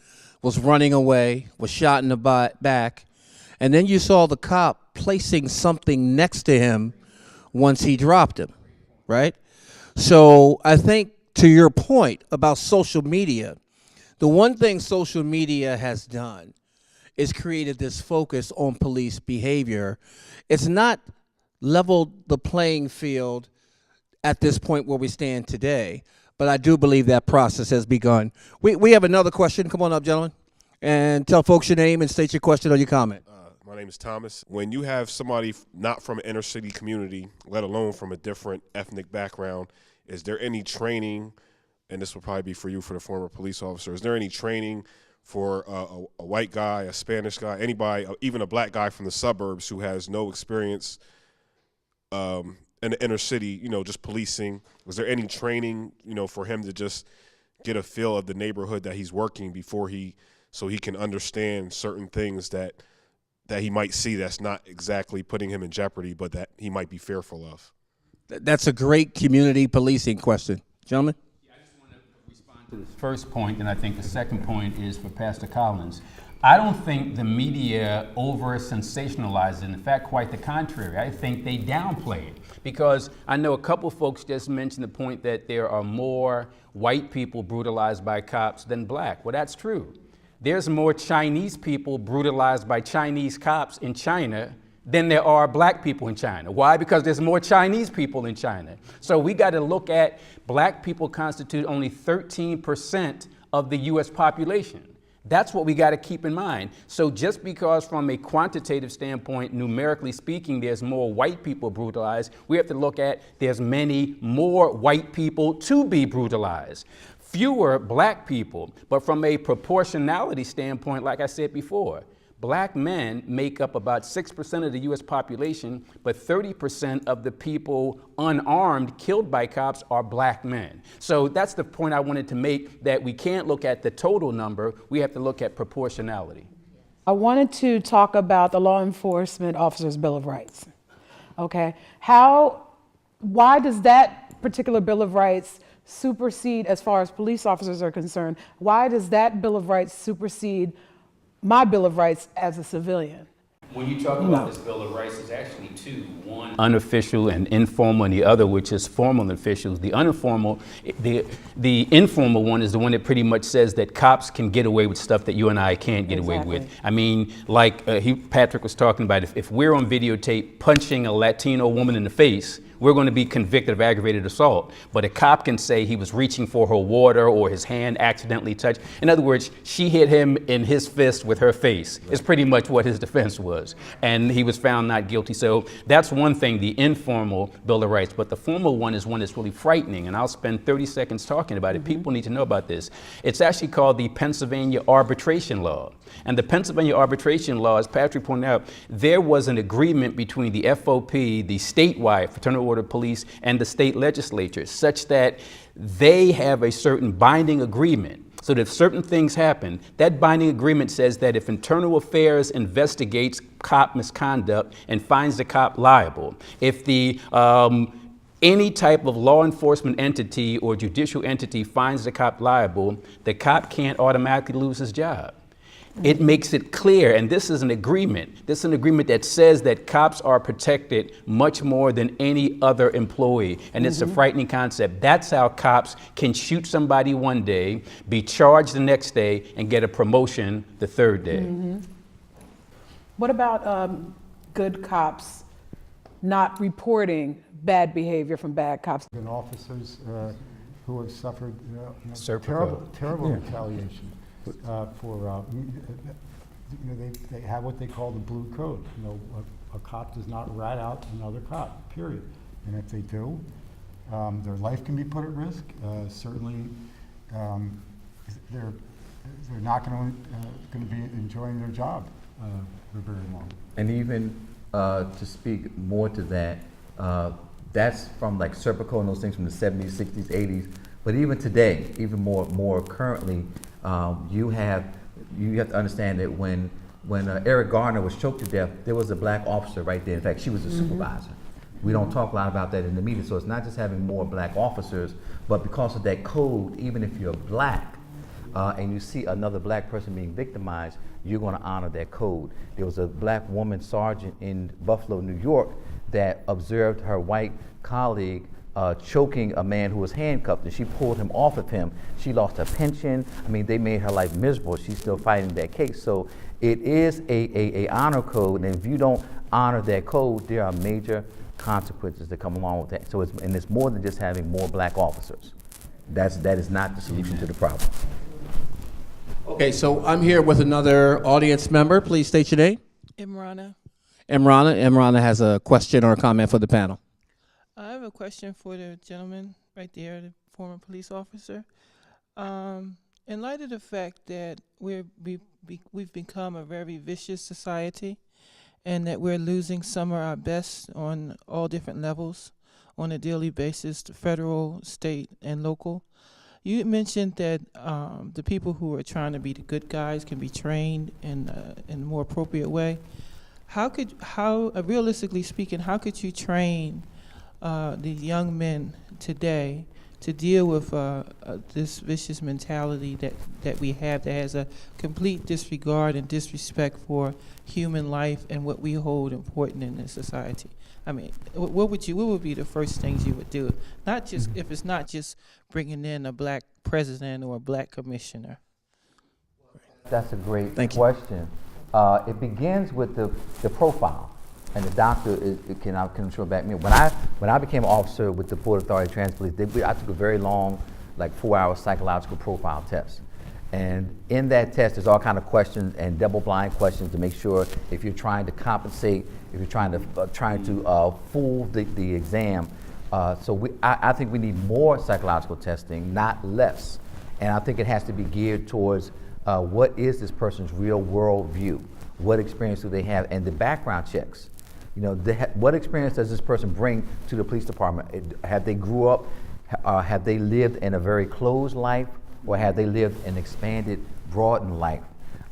was running away, was shot in the back, and then you saw the cop placing something next to him once he dropped him, right? So I think to your point about social media, the one thing social media has done is created this focus on police behavior. It's not leveled the playing field at this point where we stand today, but I do believe that process has begun. We have another question. Come on up, gentlemen, and tell folks your name and state your question or your comment. My name is Thomas. When you have somebody not from an inner city community, let alone from a different ethnic background, is there any training, and this will probably be for you, for the former police officer, is there any training for a white guy, a Spanish guy, anybody, even a black guy from the suburbs who has no experience in the inner city, just policing? Was there any training, for him to just get a feel of the neighborhood that he's working so he can understand certain things that he might see that's not exactly putting him in jeopardy, but that he might be fearful of? That's a great community policing question. Gentlemen? To the first point, and I think the second point is for Pastor Collins. I don't think the media over-sensationalizes it. In fact, quite the contrary. I think they downplay it, because I know a couple folks just mentioned the point that there are more white people brutalized by cops than black. Well, that's true. There's more Chinese people brutalized by Chinese cops in China than there are black people in China. Why? Because there's more Chinese people in China. So we got to look at black people constitute only 13% of the US population. That's what we got to keep in mind. So just because from a quantitative standpoint, numerically speaking, there's more white people brutalized, we have to look at there's many more white people to be brutalized. Fewer black people, but from a proportionality standpoint, like I said before, black men make up about 6% of the US population, but 30% of the people unarmed killed by cops are black men. So that's the point I wanted to make, that we can't look at the total number, we have to look at proportionality. I wanted to talk about the Law Enforcement Officers' Bill of Rights. Okay, why does that particular Bill of Rights supersede, as far as police officers are concerned, why does that Bill of Rights supersede my Bill of Rights as a civilian? When you talk about this Bill of Rights, there's actually two. One, unofficial and informal, and the other, which is formal officials. The informal one is the one that pretty much says that cops can get away with stuff that you and I can't get away with. I mean, like Patrick was talking about, if we're on videotape punching a Latino woman in the face, we're going to be convicted of aggravated assault. But a cop can say he was reaching for her water or his hand accidentally touched. In other words, she hit him in his fist with her face, is pretty much what his defense was. And he was found not guilty. So that's one thing, the informal Bill of Rights. But the formal one is one that's really frightening. And I'll spend 30 seconds talking about it. People need to know about this. It's actually called the Pennsylvania Arbitration Law. And the Pennsylvania Arbitration Law, as Patrick pointed out, there was an agreement between the FOP, the statewide Fraternal Order of Police, and the state legislature, such that they have a certain binding agreement. So that if certain things happen, that binding agreement says that if Internal Affairs investigates cop misconduct and finds the cop liable, if the any type of law enforcement entity or judicial entity finds the cop liable, the cop can't automatically lose his job. It makes it clear, and this is an agreement. This is an agreement that says that cops are protected much more than any other employee, and it's a frightening concept. That's how cops can shoot somebody one day, be charged the next day, and get a promotion the third day. What about good cops not reporting bad behavior from bad cops? And officers who have suffered terrible retaliation for you know, they have what they call the blue code. You know, a cop does not rat out another cop, period. And if they do, their life can be put at risk. Certainly, they're not going to be enjoying their job for very long. And even to speak more to that, that's from like Serpico and those things from the 70s, 60s, 80s. But even today, even more currently, you have to understand that when Eric Garner was choked to death, there was a black officer right there. In fact, she was a supervisor. We don't talk a lot about that in the media, so it's not just having more black officers, but because of that code, even if you're black and you see another black person being victimized, you're going to honor that code. There was a black woman sergeant in Buffalo, New York, that observed her white colleague choking a man who was handcuffed, and she pulled him off of him. She lost her pension. I mean, they made her life miserable. She's still fighting that case. So it is a honor code, and if you don't honor that code, there are major consequences that come along with that. So it's more than just having more black officers. That is not the solution to the problem. Okay, so I'm here with another audience member. Please state your name. Imrana. Imrana has a question or a comment for the panel. I have a question for the gentleman right there, the former police officer. In light of the fact that we've become a very vicious society, and that we're losing some of our best on all different levels on a daily basis, federal, state, and local. You mentioned that the people who are trying to be the good guys can be trained in a more appropriate way. Realistically speaking, how could you train the young men today to deal with this vicious mentality that we have, that has a complete disregard and disrespect for human life and what we hold important in this society? I mean, what would be the first things you would do? Not just if it's not just bringing in a black president or a black commissioner. That's a great question. It begins with the profile, and the doctor can show back me. When I became an officer with the Port Authority Trans Police, I took a very long, like 4-hour psychological profile test. And in that test, there's all kind of questions and double-blind questions to make sure if you're trying to compensate, if you're trying to fool the exam. I think we need more psychological testing, not less. And I think it has to be geared towards what is this person's real world view? What experience do they have? And the background checks. You know, what experience does this person bring to the police department? Have they grew up, have they lived in a very closed life, or have they lived an expanded, broadened life?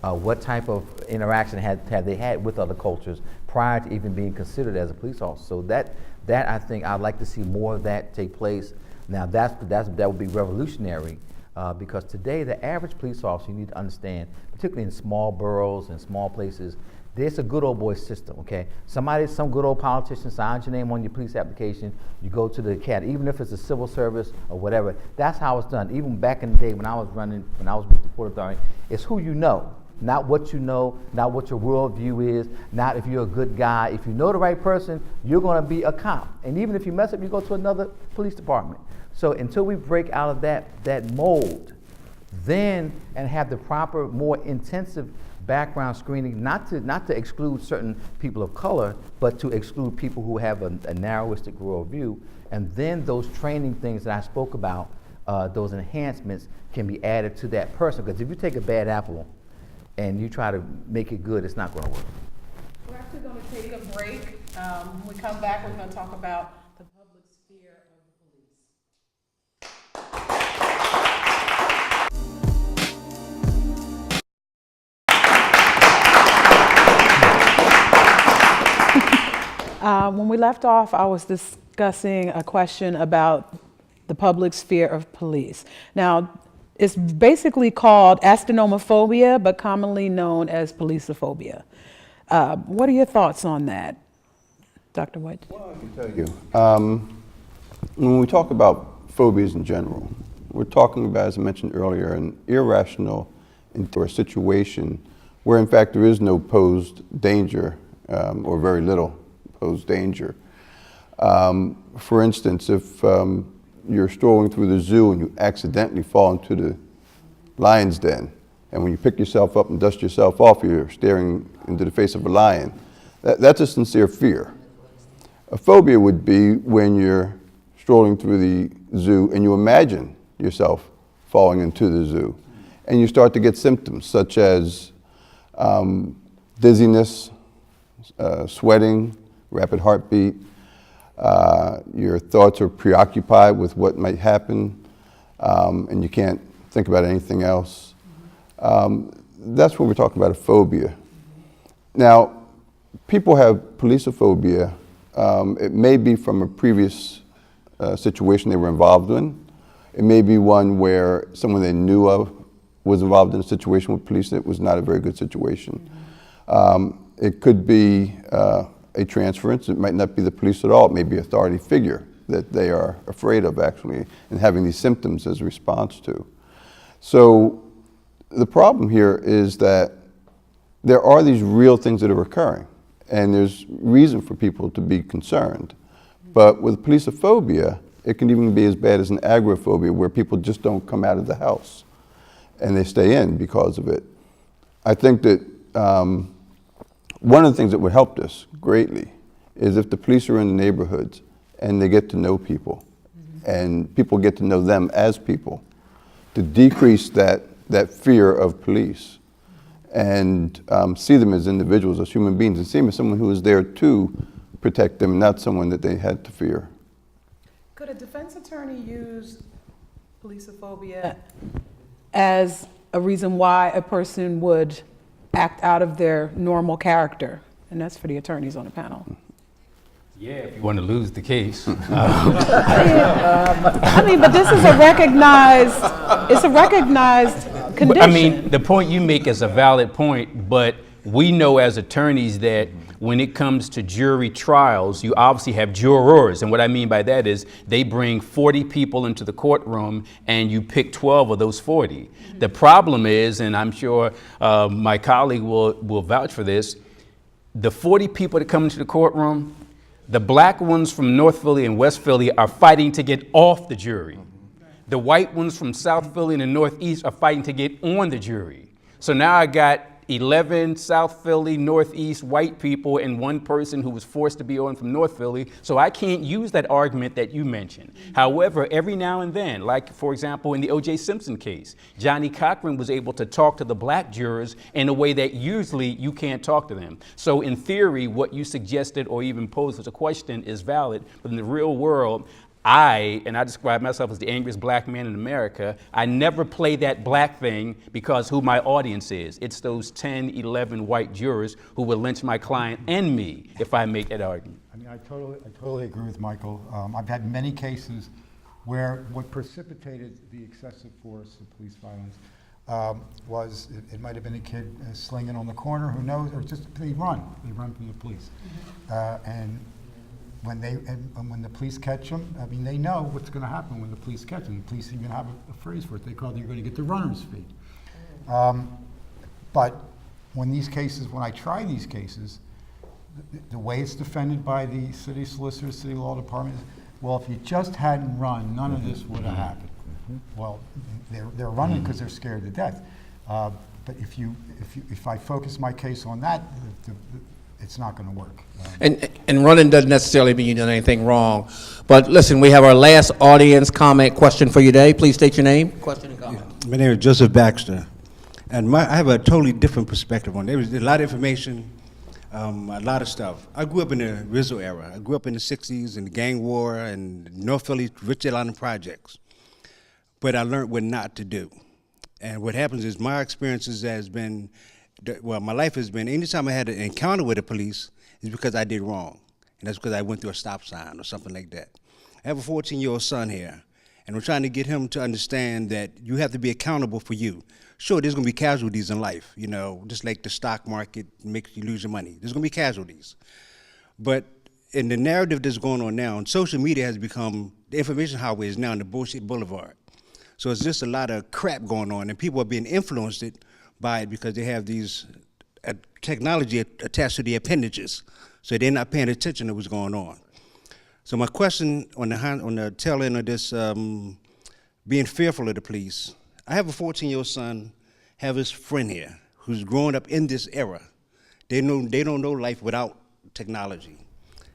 What type of interaction have they had with other cultures prior to even being considered as a police officer? So that I think I'd like to see more of that take place. Now that would be revolutionary, because today the average police officer, you need to understand, particularly in small boroughs and small places, there's a good old boy system, okay? Some good old politician signs your name on your police application, you go to the academy, even if it's a civil service or whatever. That's how it's done. Even back in the day when I was with the Port Authority, it's who you know, not what you know, not what your worldview is, not if you're a good guy. If you know the right person, you're gonna be a cop. And even if you mess up, you go to another police department. So until we break out of that mold, then, and have the proper, more intensive background screening, not to exclude certain people of color, but to exclude people who have a narrowistic worldview. And then those training things that I spoke about, those enhancements can be added to that person. Because if you take a bad apple and you try to make it good, it's not going to work. We're actually going to take a break. When we come back, we're going to talk about the public sphere of the police. When we left off, I was discussing a question about the public sphere of police. Now, it's basically called astynomophobia, but commonly known as policeophobia. What are your thoughts on that, Dr. White? Well, I can tell you, when we talk about phobias in general, we're talking about, as I mentioned earlier, an irrational into a situation where, in fact, there is no posed danger or very little posed danger. For instance, if you're strolling through the zoo and you accidentally fall into the lion's den, And when you pick yourself up and dust yourself off, you're staring into the face of a lion. That's a sincere fear. A phobia would be when you're strolling through the zoo and you imagine yourself falling into the zoo. And you start to get symptoms such as dizziness, sweating, rapid heartbeat. Your thoughts are preoccupied with what might happen, and you can't think about anything else. That's when we're talking about a phobia. Now, people have policeophobia. It may be from a previous situation they were involved in. It may be one where someone they knew of was involved in a situation with police that was not a very good situation. It could be a transference. It might not be the police at all. It may be an authority figure that they are afraid of actually and having these symptoms as a response to. So the problem here is that there are these real things that are occurring, and there's reason for people to be concerned. But with policeophobia, it can even be as bad as an agoraphobia, where people just don't come out of the house and they stay in because of it. I think that one of the things that would help this greatly is if the police are in the neighborhoods and they get to know people and people get to know them as people, to decrease that fear of police and see them as individuals, as human beings, and see them as someone who is there to protect them, not someone that they had to fear. Could a defense attorney use policeophobia as a reason why a person would act out of their normal character? And that's for the attorneys on the panel. Yeah, if you want to lose the case. I mean, but this is a recognized, it's a recognized condition. I mean, the point you make is a valid point, but we know as attorneys that when it comes to jury trials, you obviously have jurors. And what I mean by that is they bring 40 people into the courtroom and you pick 12 of those 40. The problem is, and I'm sure my colleague will vouch for this, the 40 people that come into the courtroom, the black ones from North Philly and West Philly are fighting to get off the jury. The white ones from South Philly and the Northeast are fighting to get on the jury. So now I got 11 South Philly, Northeast white people and one person who was forced to be on from North Philly. So I can't use that argument that you mentioned. However, every now and then, like for example, in the O.J. Simpson case, Johnny Cochran was able to talk to the black jurors in a way that usually you can't talk to them. So in theory, what you suggested or even posed as a question is valid, but in the real world, I describe myself as the angriest black man in America, I never play that black thing because who my audience is. It's those 10, 11 white jurors who will lynch my client and me if I make that argument. I mean, I totally agree with Michael. I've had many cases where what precipitated the excessive force of police violence was, it might have been a kid slinging on the corner, who knows, or just they run from the police. And when the police catch them, I mean, they know what's going to happen when the police catch them. The police even have a phrase for it. They call it, you're going to get the runner's fee. But when I try these cases, the way it's defended by the city solicitor, city law department is, well, if you just hadn't run, none of this would have happened. Well, they're running because they're scared to death. But if I focus my case on that, it's not going to work. And running doesn't necessarily mean you've done anything wrong. But listen, we have our last audience comment question for you today. Please state your name, question and comment. My name is Joseph Baxter. And I have a totally different perspective on it. There's a lot of information, a lot of stuff. I grew up in the Rizzo era. I grew up in the 60s in the gang war and North Philly, Richard Island projects. But I learned what not to do. And what happens is my experiences has been, well, my life has been, anytime I had an encounter with the police, is because I did wrong. And that's because I went through a stop sign or something like that. I have a 14-year-old son here, and we're trying to get him to understand that you have to be accountable for you. Sure, there's gonna be casualties in life, you know, just like the stock market makes you lose your money. There's gonna be casualties. But in the narrative that's going on now, and social media has become, the information highway is now in the bullshit boulevard. So it's just a lot of crap going on, and people are being influenced by it because they have these technology attached to the appendages, so they're not paying attention to what's going on. So my question on the tail end of this, being fearful of the police, I have a 14-year-old son, have his friend here who's grown up in this era. They don't know life without technology.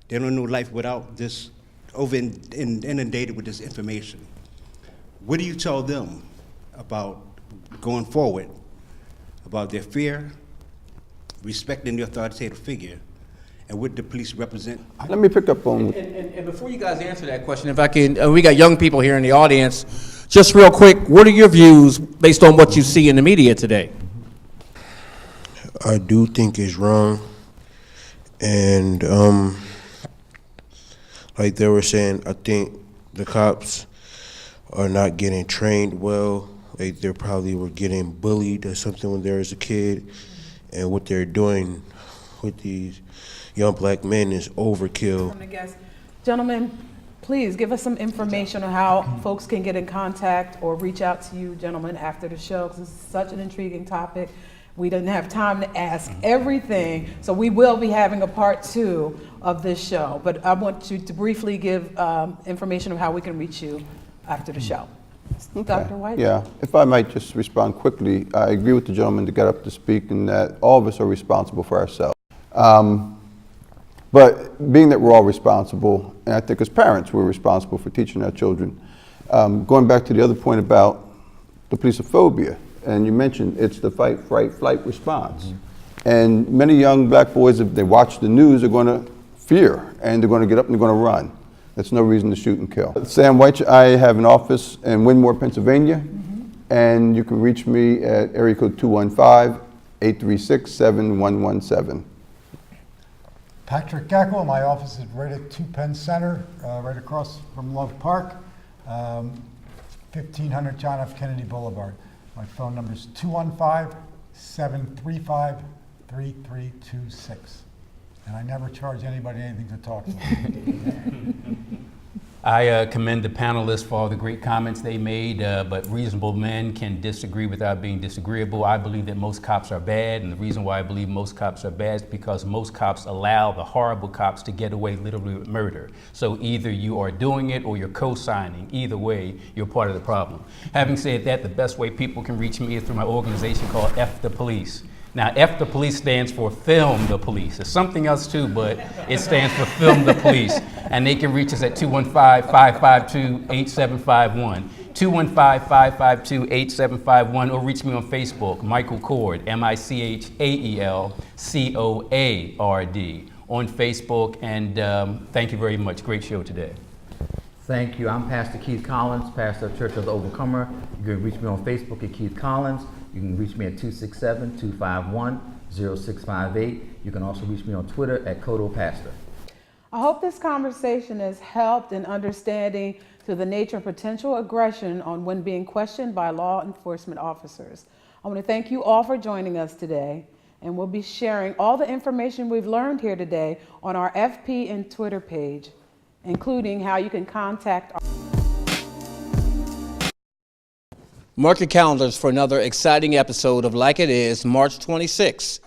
They don't know life without this inundated with this information. What do you tell them about going forward, about their fear, respecting the authoritative figure, and what the police represent? Let me pick up on... And before you guys answer that question, if I can, we got young people here in the audience. Just real quick, what are your views based on what you see in the media today? I do think it's wrong. And like they were saying, I think the cops are not getting trained well. Like they probably were getting bullied or something when they was a kid. And what they're doing with these young black men is overkill. Gentlemen, please give us some information on how folks can get in contact or reach out to you, gentlemen, after the show, because this is such an intriguing topic. We didn't have time to ask everything, so we will be having a part 2 of this show. But I want you to briefly give information of how we can reach you after the show. Okay. Dr. White? Yeah, if I might just respond quickly, I agree with the gentleman that got up to speak and that all of us are responsible for ourselves. But being that we're all responsible, and I think as parents we're responsible for teaching our children, going back to the other point about the policeophobia, and you mentioned it's the fight, fright, flight response. And many young black boys, if they watch the news, are going to fear, and they're going to get up and they're going to run. That's no reason to shoot and kill. Sam White, I have an office in Wynmore, Pennsylvania, and you can reach me at area code 215-836-7117. Patrick Geckel, my office is right at 2 Penn Center, right across from Love Park, 1500 John F. Kennedy Boulevard. My phone number is 215-735-3326. And I never charge anybody anything to talk to me. I commend the panelists for all the great comments they made, but reasonable men can disagree without being disagreeable. I believe that most cops are bad, and the reason why I believe most cops are bad is because most cops allow the horrible cops to get away literally with murder. So either you are doing it or you're co-signing. Either way, you're part of the problem. Having said that, the best way people can reach me is through my organization called F the Police. Now, F the Police stands for Film the Police. It's something else too, but it stands for Film the Police. And they can reach us at 215-552-8751. 215-552-8751, or reach me on Facebook, Michael Cord, MICHAELCOARD, on Facebook. And thank you very much. Great show today. Thank you. I'm Pastor Keith Collins, pastor of Church of the Overcomer. You can reach me on Facebook at Keith Collins. You can reach me at 267-251-0658. You can also reach me on Twitter at Kodo Pastor. I hope this conversation has helped in understanding to the nature of potential aggression on when being questioned by law enforcement officers. I want to thank you all for joining us today, and we'll be sharing all the information we've learned here today on our FP and Twitter page, including how you can contact our... Mark your calendars for another exciting episode of Like It Is, March 26th.